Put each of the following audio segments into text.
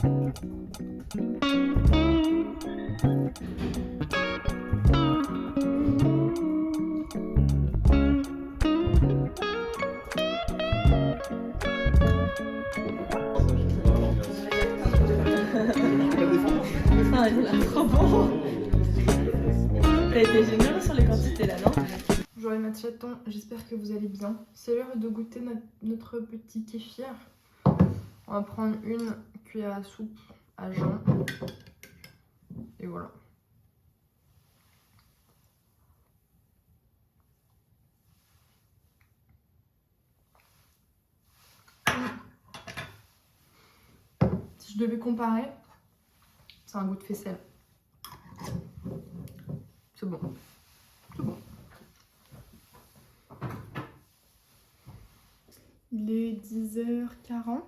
Ah, il est trop bon. T'as été généreux sur les quantités là, non? Bonjour les matchatons, j'espère que vous allez bien. C'est l'heure de goûter notre petit kéfir. On va prendre une cuillère à soupe à jeun. Et voilà. Si je devais comparer, c'est un goût de faisselle. C'est bon. C'est bon. Il est 10h40.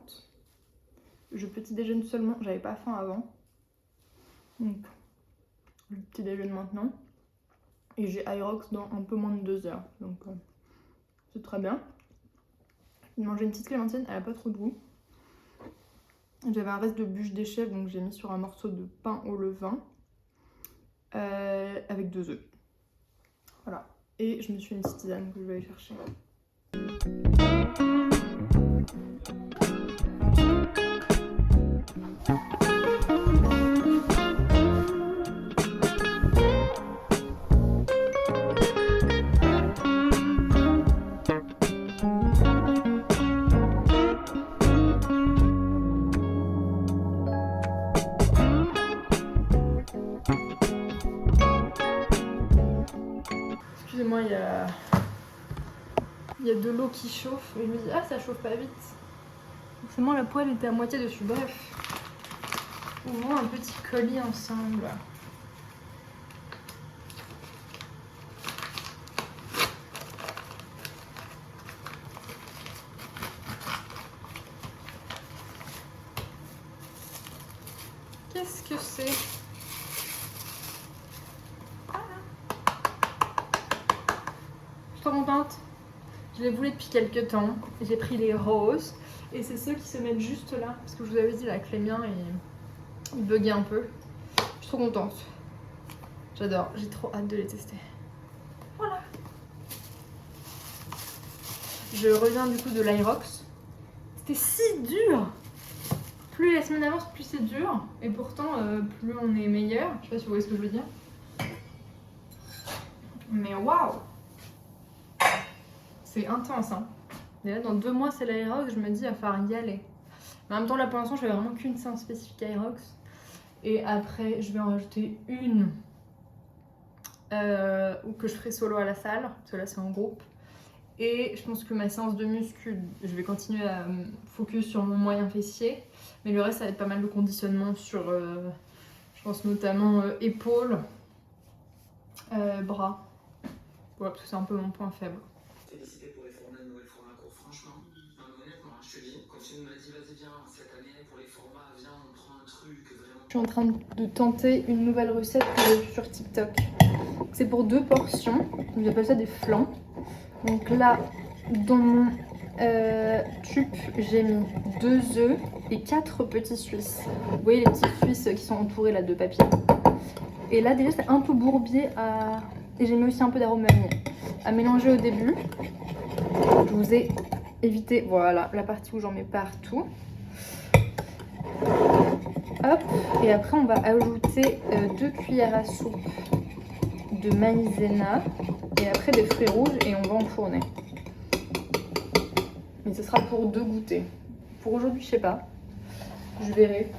Je petit déjeune seulement, j'avais pas faim avant. Donc, je petit déjeune maintenant. Et j'ai Irox dans un peu moins de 2 heures. Donc, c'est très bien. J'ai mangé une petite clémentine, elle a pas trop de goût. J'avais un reste de bûche d'échelle, donc j'ai mis sur un morceau de pain au levain. Avec 2 œufs. Voilà. Et je me suis fait une petite tisane que je vais aller chercher. Excusez-moi, il y a de l'eau qui chauffe et je me dis ah ça chauffe pas vite. Forcément la poêle était à moitié dessus. Bref, ouvrons un petit colis ensemble. Qu'est-ce que c'est? Je suis trop contente. Je les voulais depuis quelques temps. J'ai pris les roses. Et c'est ceux qui se mettent juste là. Parce que je vous avais dit là que les miens ils buguaient un peu. Je suis trop contente. J'adore. J'ai trop hâte de les tester. Voilà. Je reviens du coup de l'Irox. C'était si dur. Plus la semaine avance, plus c'est dur. Et pourtant, plus on est meilleur. Je sais pas si vous voyez ce que je veux dire. Mais waouh! C'est intense, hein. Et là, dans 2 mois, c'est l'Irox. Je me dis, il va falloir y aller. Mais en même temps, là, pour l'instant, je fais vraiment qu'une séance spécifique Irox. Et après, je vais en rajouter une que je ferai solo à la salle. Parce que là, c'est en groupe. Et je pense que ma séance de muscu, je vais continuer à me focus sur mon moyen fessier. Mais le reste, ça va être pas mal de conditionnement sur, je pense notamment épaules, bras. Voilà, parce que c'est un peu mon point faible. Félicité pour les formats de Noël format court, franchement. Honnêtement, je te dis, quand tu m'as dit vas-y viens cette année pour les formats, viens on prend un truc vraiment. Je suis en train de tenter une nouvelle recette que j'ai vue sur TikTok. C'est pour 2 portions, j'appelle ça des flancs. Donc là, dans mon tube, j'ai mis 2 œufs et 4 petits suisses. Vous voyez les petits suisses qui sont entourés là de papier. Et là déjà c'est un peu bourbier à... Et j'ai mis aussi un peu d'arôme vanille à mélanger au début. Je vous ai évité, voilà, la partie où j'en mets partout. Hop, et après on va ajouter 2 cuillères à soupe de maïzena et après des fruits rouges et on va enfourner. Mais ce sera pour 2 goûters. Pour aujourd'hui, je sais pas. Je verrai.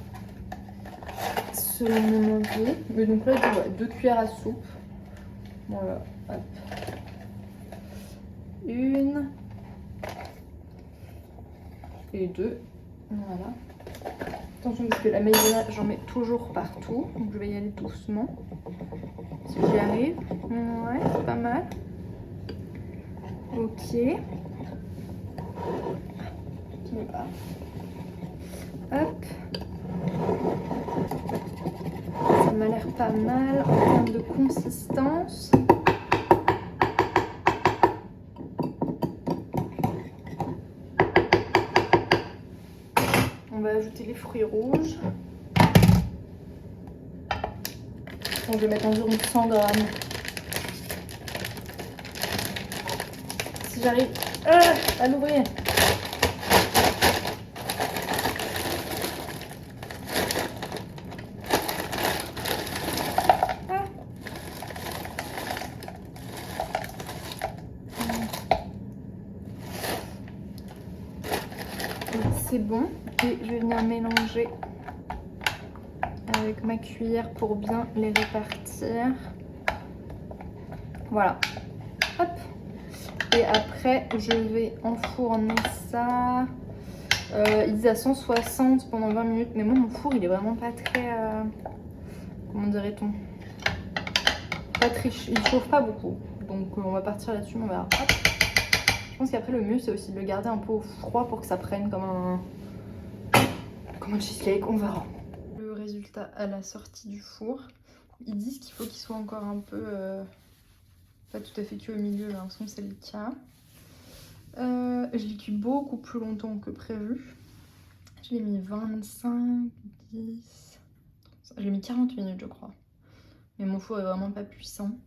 Selon mon envie. Mais donc là, je vois 2 cuillères à soupe. Voilà, hop. 1 et 2. Voilà. Attention parce que la maïzena, j'en mets toujours partout. Donc je vais y aller doucement. Si j'y arrive. Ouais, c'est pas mal. Ok. Voilà. Hop. Ça m'a l'air pas mal en termes de consistance. On On va ajouter les fruits rouges. Donc, je vais mettre environ 100 grammes. Si j'arrive à l'ouvrir. C'est bon. Et je vais venir mélanger avec ma cuillère pour bien les répartir. Voilà. Hop. Et après, je vais enfourner ça. Il dit à 160 pendant 20 minutes. Mais moi, mon four, il est vraiment pas très... comment dirait-on? Pas très... Il chauffe pas beaucoup. Donc, on va partir là-dessus. On verra. Hop. Je pense qu'après, le mieux, c'est aussi de le garder un peu au froid pour que ça prenne comme un cheesecake. On verra. Le résultat à la sortie du four. Ils disent qu'il faut qu'il soit encore un peu... pas tout à fait cuit au milieu, j'ai l'impression que c'est le cas. Je l'ai cuit beaucoup plus longtemps que prévu. Je l'ai mis 25, 10... Je l'ai mis 40 minutes je crois. Mais mon four est vraiment pas puissant.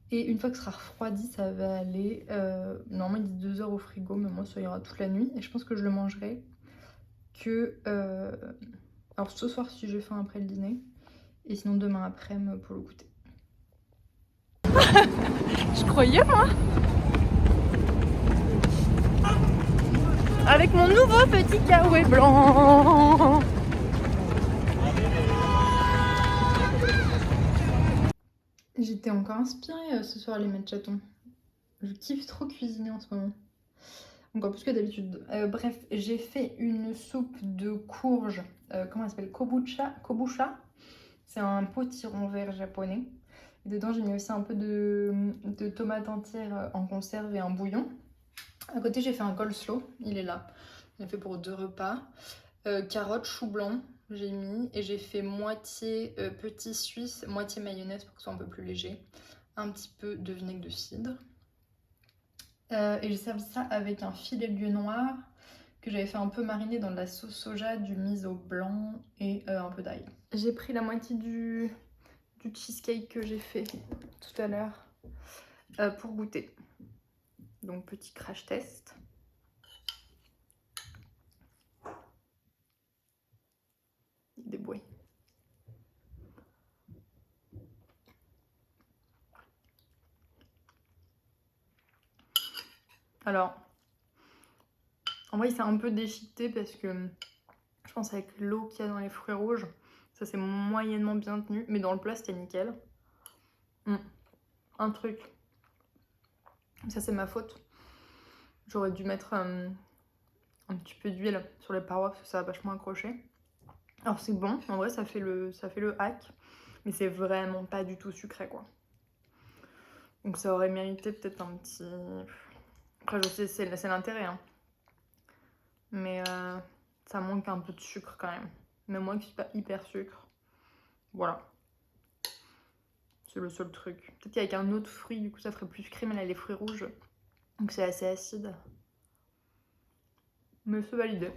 Et une fois que ce sera refroidi, ça va aller... normalement il dit 2 heures au frigo, mais moi ça ira toute la nuit. Et je pense que je le mangerai que... alors ce soir si j'ai faim après le dîner. Et sinon demain après-midi pour le goûter. Je croyais moi. Avec mon nouveau petit kawaii blanc. J'étais encore inspirée ce soir les matchatons. Je kiffe trop cuisiner en ce moment. Encore plus que d'habitude. Bref, j'ai fait une soupe de courge. Comment elle s'appelle? Kombucha. C'est un potiron vert japonais. Et dedans, j'ai mis aussi un peu de tomates entières en conserve et un bouillon. À côté, j'ai fait un coleslaw. Il est là. Il est fait pour 2 repas. Carottes, chou blanc, j'ai mis. Et j'ai fait moitié petit suisse, moitié mayonnaise pour que ce soit un peu plus léger. Un petit peu de vinaigre de cidre. Et j'ai servi ça avec un filet de lieu noir que j'avais fait un peu mariner dans de la sauce soja, du miso blanc et un peu d'ail. J'ai pris la moitié du cheesecake que j'ai fait tout à l'heure pour goûter. Donc petit crash test. Des bruits. Alors, en vrai, c'est un peu déchiqueté parce que je pense avec l'eau qu'il y a dans les fruits rouges, ça c'est moyennement bien tenu. Mais dans le plat, c'était nickel. Un truc. Ça, c'est ma faute. J'aurais dû mettre un petit peu d'huile sur les parois parce que ça a vachement accroché. Alors, c'est bon. En vrai, ça fait le hack. Mais c'est vraiment pas du tout sucré, quoi. Donc, ça aurait mérité peut-être un petit... Après, je sais, c'est l'intérêt, hein. Mais ça manque un peu de sucre quand même. Mais moi qui suis pas hyper sucre. Voilà. C'est le seul truc. Peut-être qu'avec un autre fruit, du coup, ça ferait plus sucré. Mais là, les fruits rouges, donc c'est assez acide. Mais c'est validé.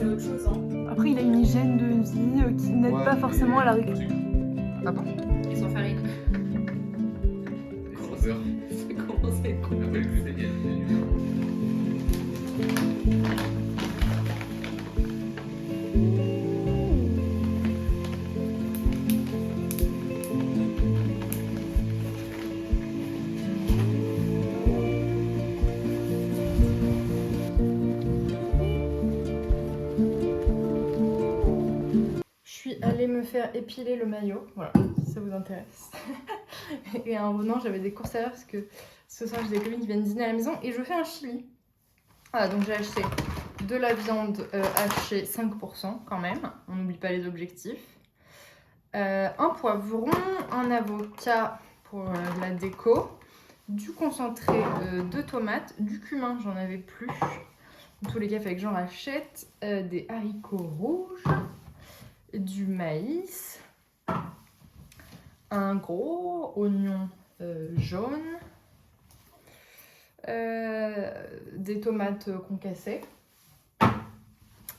Autre chose, hein. Après, il a une hygiène de vie qui n'aide pas forcément à la récup. Ah bon? Ils sont farine. Ça commence à être compliqué. allée me faire épiler le maillot, voilà, si ça vous intéresse. Et en revenant, j'avais des courses à faire parce que ce soir, j'ai des copines qui viennent dîner à la maison et je fais un chili. Voilà, donc j'ai acheté de la viande hachée 5% quand même, on n'oublie pas les objectifs. Un poivron, un avocat pour la déco, du concentré de tomates, du cumin, j'en avais plus. Dans tous les cas, il fallait que j'en rachète, des haricots rouges, du maïs, un gros oignon jaune, des tomates concassées.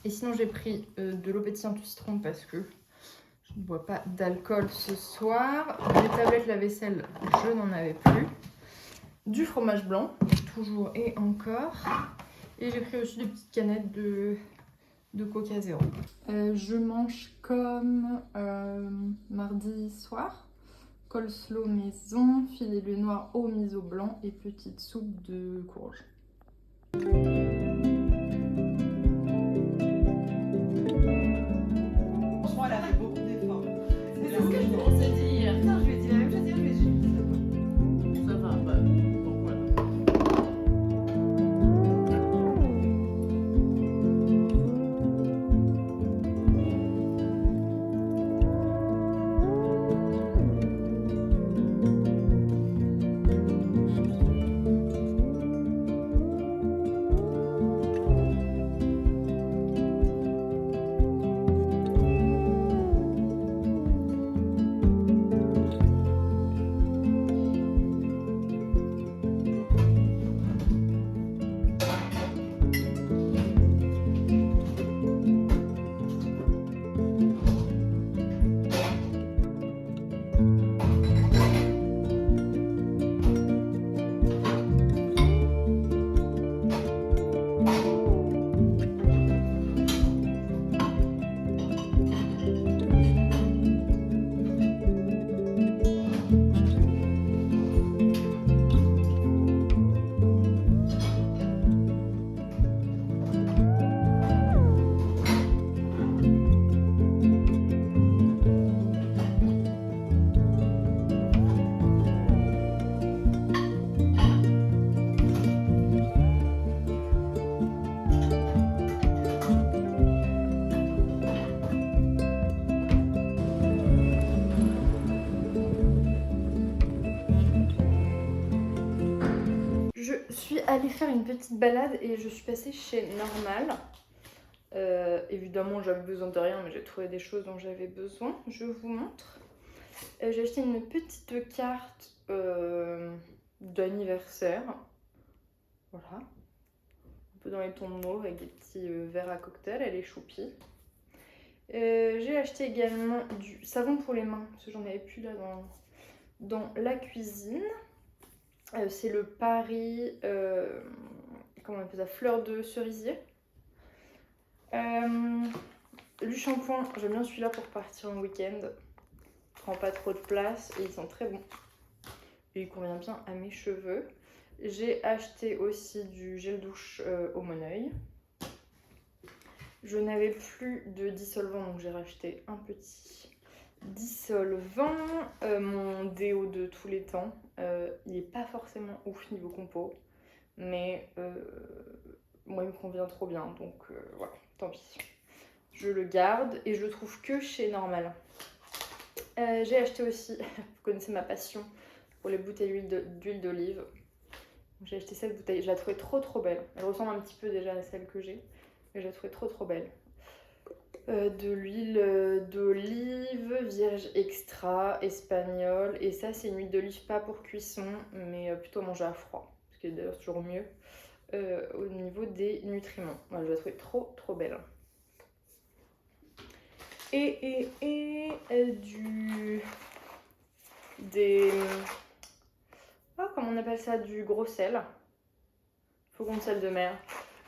Et sinon, j'ai pris de l'eau pétillante au citron parce que je ne bois pas d'alcool ce soir. Des tablettes lave-vaisselle, je n'en avais plus. Du fromage blanc, toujours et encore. Et j'ai pris aussi des petites canettes de Coca Zéro. Je mange comme mardi soir. Coleslaw maison, filet bleu noir au miso blanc et petite soupe de courge. Franchement, elle a fait beaucoup d'efforts. C'est ce que je pensais dire. Putain, je lui ai dit la même chose hier, mais je... Ça va, bah, donc voilà. Je suis allée faire une petite balade et je suis passée chez Normal. Évidemment, j'avais besoin de rien, mais j'ai trouvé des choses dont j'avais besoin. Je vous montre. J'ai acheté une petite carte d'anniversaire. Voilà. Un peu dans les tons de mauve avec des petits verres à cocktail. Elle est choupie. J'ai acheté également du savon pour les mains, parce que j'en avais plus là dans la cuisine. C'est le Paris, comment on appelle ça, fleur de cerisier. Du shampoing, j'aime bien celui-là pour partir en week-end. Il prend pas trop de place et ils sont très bons. Et il convient bien à mes cheveux. J'ai acheté aussi du gel douche au Moneuil. Je n'avais plus de dissolvant, donc j'ai racheté un petit dissolvant. Mon déo de tous les temps, il n'est pas forcément ouf niveau compo, mais moi il me convient trop bien, donc voilà, tant pis. Je le garde et je le trouve que chez Normal. J'ai acheté aussi, vous connaissez ma passion pour les bouteilles d'huile d'olive. J'ai acheté cette bouteille, je la trouvais trop belle. Elle ressemble un petit peu déjà à celle que j'ai, mais je la trouvais trop belle. De l'huile d'olive vierge extra espagnole, et ça c'est une huile d'olive pas pour cuisson mais plutôt manger à froid, ce qui est d'ailleurs toujours mieux au niveau des nutriments. Voilà, je la trouvais trop belle. Et comment on appelle ça, du gros sel, faucon de sel de mer.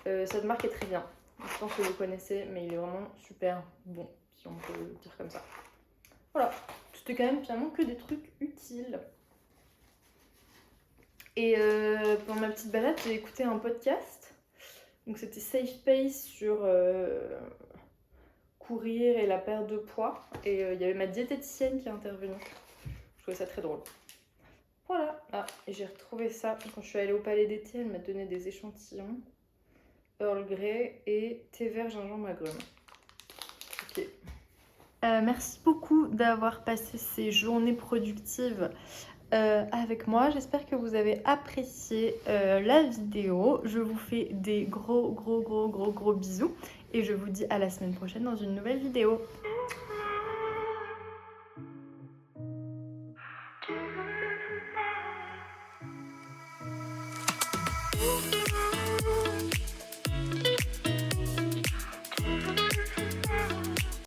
Cette marque est très bien. Je pense que vous connaissez, mais il est vraiment super bon, si on peut le dire comme ça. Voilà, c'était quand même finalement que des trucs utiles. Et pendant ma petite balade, j'ai écouté un podcast. Donc c'était Safe Space sur courir et la perte de poids. Et il y avait ma diététicienne qui est intervenue. Je trouvais ça très drôle. Voilà, et j'ai retrouvé ça quand je suis allée au Palais d'été. Elle m'a donné des échantillons. Earl Grey et thé vert gingembre agrumes. Ok. Merci beaucoup d'avoir passé ces journées productives avec moi. J'espère que vous avez apprécié la vidéo. Je vous fais des gros bisous. Et je vous dis à la semaine prochaine dans une nouvelle vidéo. Ooh.